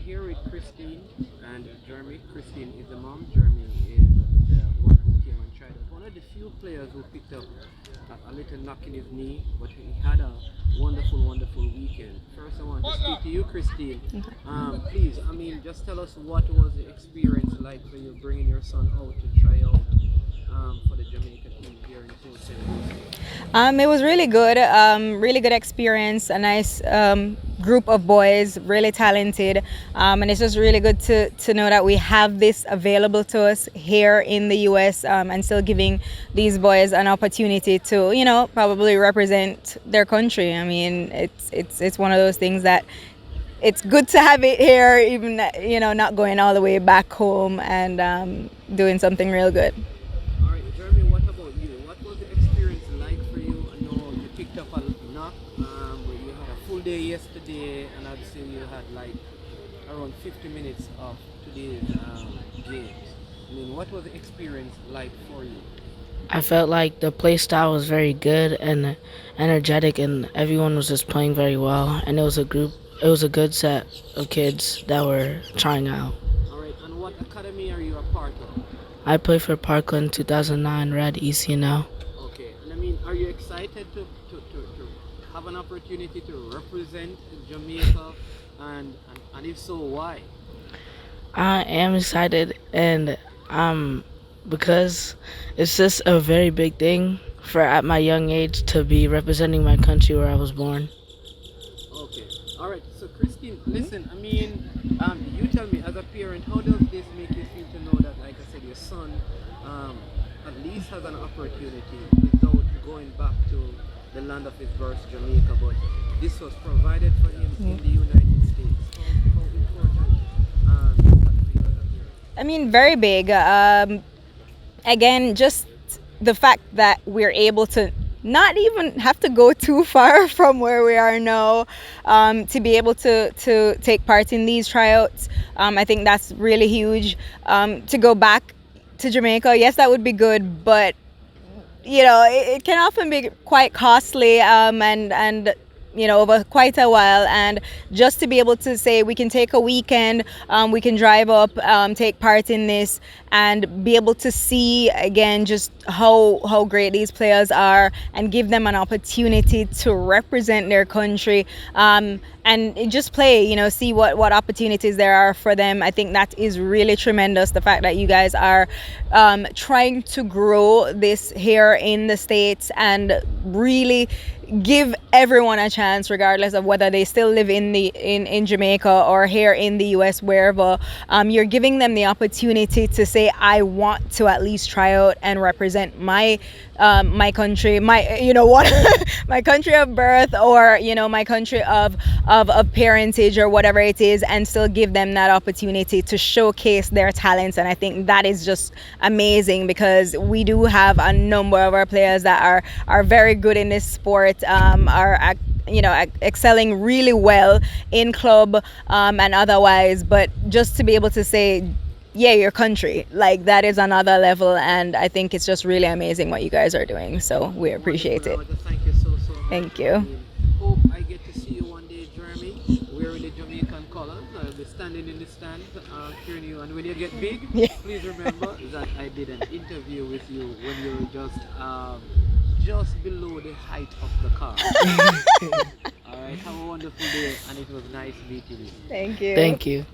here with Christine and Jeremy. Christine is the mom. Jeremy is the one who came and tried out. One of the few players who picked up a little knock in his knee, but he had a wonderful, wonderful weekend. First, I want to speak to you, Christine. Please, I mean, just tell us what was the experience like for you bringing your son out to try out for the Jamaica team here in Tucson. It was really good experience. A nice group of boys, really talented, and it's just really good to know that we have this available to us here in the U.S. And still giving these boys an opportunity to, probably represent their country. I mean, it's one of those things that it's good to have it here, even not going all the way back home and doing something real good. All right, Jeremy, what about you? What was the experience like for you? I know you picked up a knock, but you had a full day yesterday, and I'd say you had like around 50 minutes of today's games. I mean, what was the experience like for you? I felt like the play style was very good and energetic, and everyone was just playing very well. And it was a good set of kids that were trying out. All right, and what academy are you a part of? I played for Parkland 2009 Red ECNL. Okay, and I mean, are you excited to have an opportunity to represent Jamaica, and if so, why? I am excited, and because it's just a very big thing for at my young age to be representing my country where I was born. Okay. All right. So, Christine, listen. I mean, you tell me as a parent, how does this make you feel to know that, like I said, your son at least has an opportunity without going back to the land of his birth, Jamaica, but this was provided for him in the United States. How important is that for you as a parent? I mean, very big. Again, just the fact that we're able to not even have to go too far from where we are now, to be able to take part in these tryouts. I think that's really huge. To go back to Jamaica, yes, that would be good, but it can often be quite costly, and over quite a while. And just to be able to say we can take a weekend, we can drive up, take part in this, and be able to see again just how great these players are, and give them an opportunity to represent their country, and just play, see what opportunities there are for them. I think that is really tremendous, the fact that you guys are trying to grow this here in the States and really give everyone a chance, regardless of whether they still live in Jamaica or here in the US, wherever. You're giving them the opportunity to say, I want to at least try out and represent my country, what my country of birth, or my country of parentage, or whatever it is, and still give them that opportunity to showcase their talents. And I think that is just amazing, because we do have a number of our players that are very good in this sport, excelling really well in club, and otherwise. But just to be able to say, yeah, your country, like, that is another level. And I think it's just really amazing what you guys are doing, so we appreciate it. Wonderful. I want to thank you so much. Thank I you. mean, hope I get to see you one day, Jeremy, wearing the Jamaican colors. I'll be standing in the stands, cheering you. And when you get big, Yeah. please remember that I did an interview with you when you were just below the height of the car. All right. Have a wonderful day, and it was nice meeting you. Thank you. Thank you.